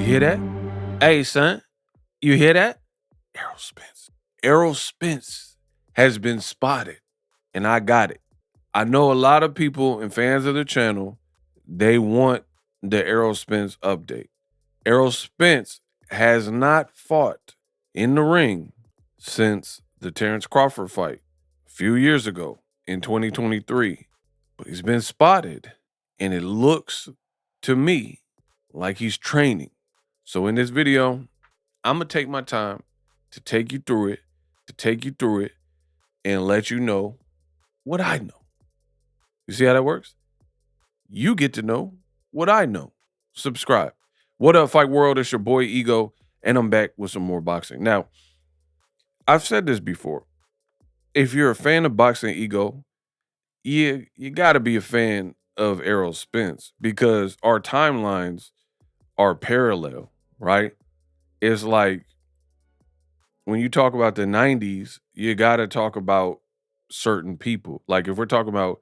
hear that? Hey, son, you hear that? Errol Spence. Errol Spence has been spotted, and I got it. I know a lot of people and fans of the channel, they want the Errol Spence update. Errol Spence has not fought in the ring since the Terrence Crawford fight a few years ago in 2023. But he's been spotted, and it looks to me like he's training. So in this video, I'm going to take my time to take you through it, and let you know what I know. You see how that works? You get to know what I know. Subscribe. What up, Fight World? It's your boy Ego, and I'm back with some more boxing. Now, I've said this before. If you're a fan of Boxingego, you got to be a fan of Errol Spence because our timelines are parallel, right? It's like when you talk about the 90s, you got to talk about certain people. Like if we're talking about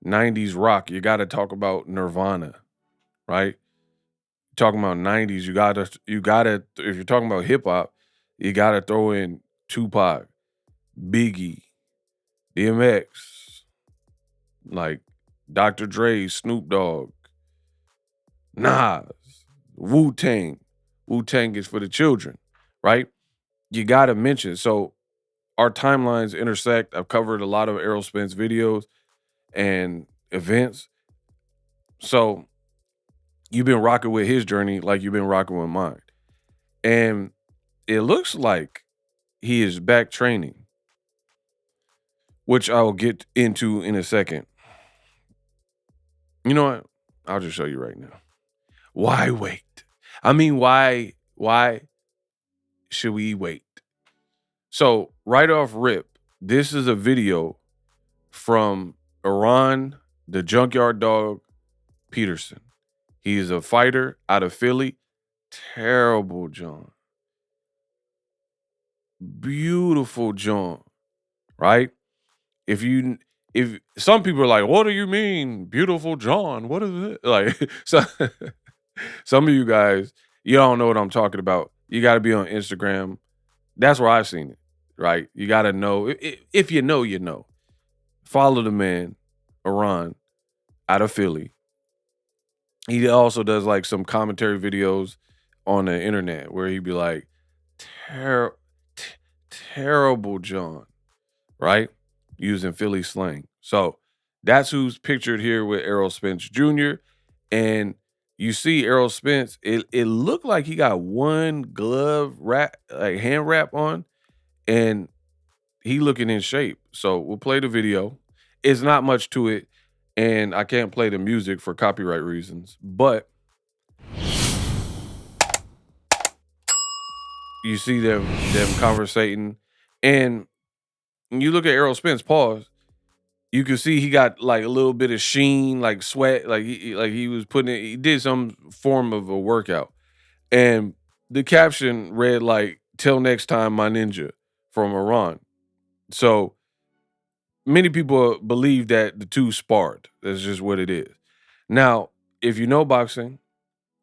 90s rock, you got to talk about Nirvana, right? Talking about 90s, you got to if you're talking about hip hop, you got to throw in Tupac, Biggie, DMX, like Dr. Dre, Snoop Dogg, Nas, Wu-Tang. Wu-Tang is for the children, right? You got to mention. So our timelines intersect. I've covered a lot of Errol Spence videos and events. So you've been rocking with his journey like you've been rocking with mine. And it looks like he is back training, which I'll get into in a second. You know what? I'll just show you right now. Why wait? I mean, why should we wait? So right off rip, this is a video from Erron, the Junkyard Dog Peterson. He's a fighter out of Philly. Terrible John. Beautiful John, right? If some people are like, what do you mean, beautiful John? What is it? Like, so some of you guys, you don't know what I'm talking about. You got to be on Instagram. That's where I've seen it, right? You got to know. If you know, you know. Follow the man, Erron, out of Philly. He also does like some commentary videos on the internet where he'd be like, terrible John, right? Using Philly slang. So that's who's pictured here with Errol Spence Jr. And you see Errol Spence, it looked like he got one glove wrap, like hand wrap on, and he looking in shape. So we'll play the video. It's not much to it, and I can't play the music for copyright reasons, but you see them conversating, and when you look at Errol Spence, pause, you can see he got like a little bit of sheen, like sweat, like he was he did some form of a workout. And the caption read like, "Till next time, my ninja," from Erron. So many people believe that the two sparred. That's just what it is. Now, if you know boxing,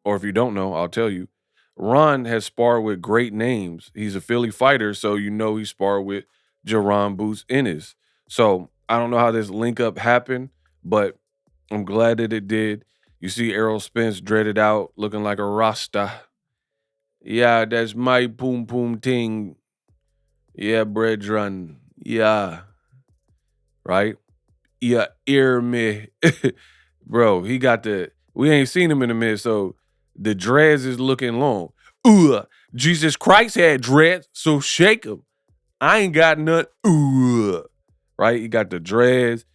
or if you don't know, I'll tell you, Ron has sparred with great names. He's a Philly fighter, so you know he sparred with Jaron Boots Ennis. So I don't know how this link up happened, but I'm glad that it did. You see Errol Spence dreaded out, looking like a Rasta. Yeah, that's my boom boom ting. Yeah, brethren. Yeah. Right? Yeah, ear me. Bro, we ain't seen him in a minute, so the dreads is looking long. Ooh, Jesus Christ had dreads, so shake him. I ain't got none. Ooh, right? He got the dreads.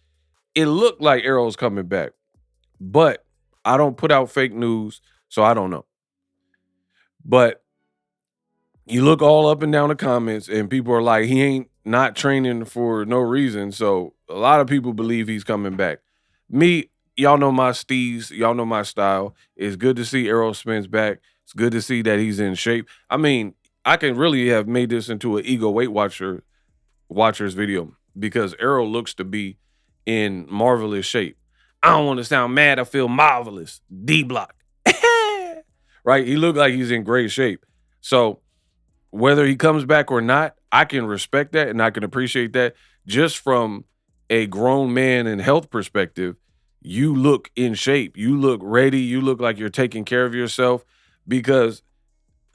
It looked like Errol's coming back, but I don't put out fake news, so I don't know. But you look all up and down the comments, and people are like, he ain't not training for no reason. So a lot of people believe he's coming back. Me, y'all know my steez. Y'all know my style. It's good to see Errol Spence back. It's good to see that he's in shape. I mean, I can really have made this into an Ego Weight Watchers video because Errol looks to be in marvelous shape. I don't want to sound mad. I feel marvelous. D-block. right? He looked like he's in great shape. So whether he comes back or not, I can respect that and I can appreciate that. Just from a grown man and health perspective, you look in shape. You look ready. You look like you're taking care of yourself because,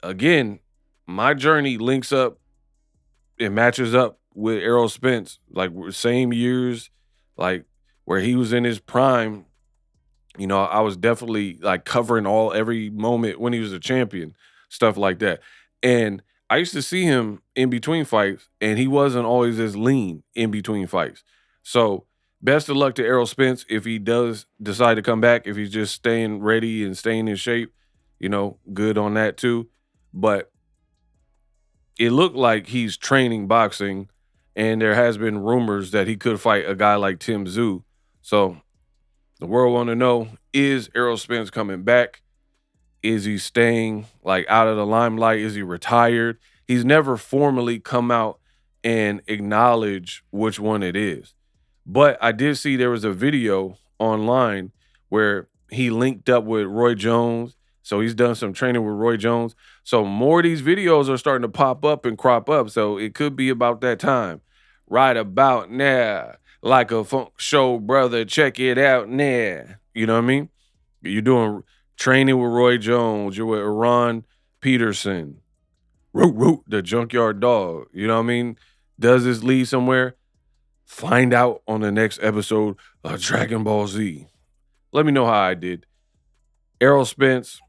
again, my journey links up and matches up with Errol Spence, like same years, like where he was in his prime. You know, I was definitely like covering every moment when he was a champion, stuff like that. And I used to see him in between fights, and he wasn't always as lean in between fights. So best of luck to Errol Spence if he does decide to come back, if he's just staying ready and staying in shape, you know, good on that too. But it looked like he's training boxing, and there has been rumors that he could fight a guy like Tim Tszyu. So the world want to know, is Errol Spence coming back? Is he staying like out of the limelight? Is he retired? He's never formally come out and acknowledge which one it is. But I did see there was a video online where he linked up with Roy Jones. So he's done some training with Roy Jones. So more of these videos are starting to pop up and crop up. So it could be about that time. Right about now. Like a funk show, brother. Check it out now. You know what I mean? You're doing training with Roy Jones. You're with Erron Peterson. Root, the junkyard dog. You know what I mean? Does this lead somewhere? Find out on the next episode of Dragon Ball Z. Let me know how I did. Errol Spence,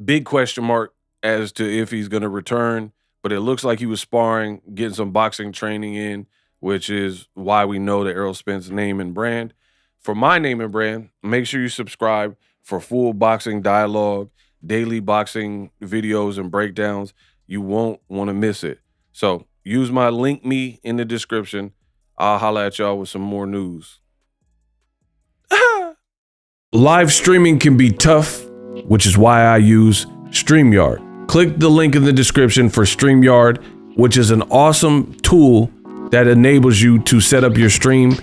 big question mark as to if he's going to return, but it looks like he was sparring, getting some boxing training in, which is why we know the Errol Spence name and brand. For my name and brand, make sure you subscribe for full boxing dialogue, daily boxing videos and breakdowns. You won't want to miss it. So use my link me in the description. I'll holla at y'all with some more news. Live streaming can be tough, which is why I use StreamYard. Click the link in the description for StreamYard, which is an awesome tool that enables you to set up your stream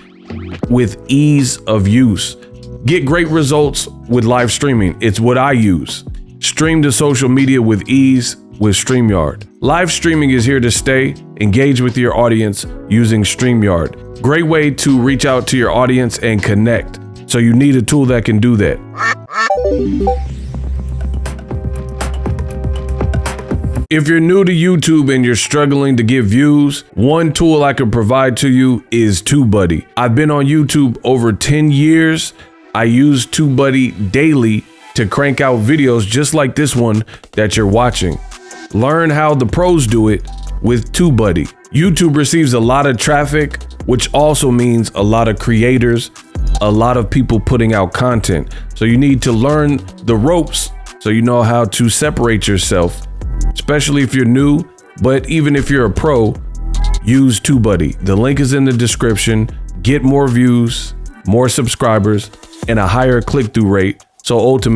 with ease of use. Get great results with live streaming. It's what I use. Stream to social media with ease with StreamYard. Live streaming is here to stay. Engage with your audience using StreamYard. Great way to reach out to your audience and connect. So you need a tool that can do that. If you're new to YouTube and you're struggling to get views, one tool I can provide to you is TubeBuddy. I've been on YouTube over 10 years. I use TubeBuddy daily to crank out videos just like this one that you're watching. Learn how the pros do it with TubeBuddy. YouTube receives a lot of traffic, which also means a lot of creators, a lot of people putting out content. So you need to learn the ropes so you know how to separate yourself, especially if you're new, but even if you're a pro, use TubeBuddy. The link is in the description. Get more views, more subscribers, and a higher click-through rate. So ultimately,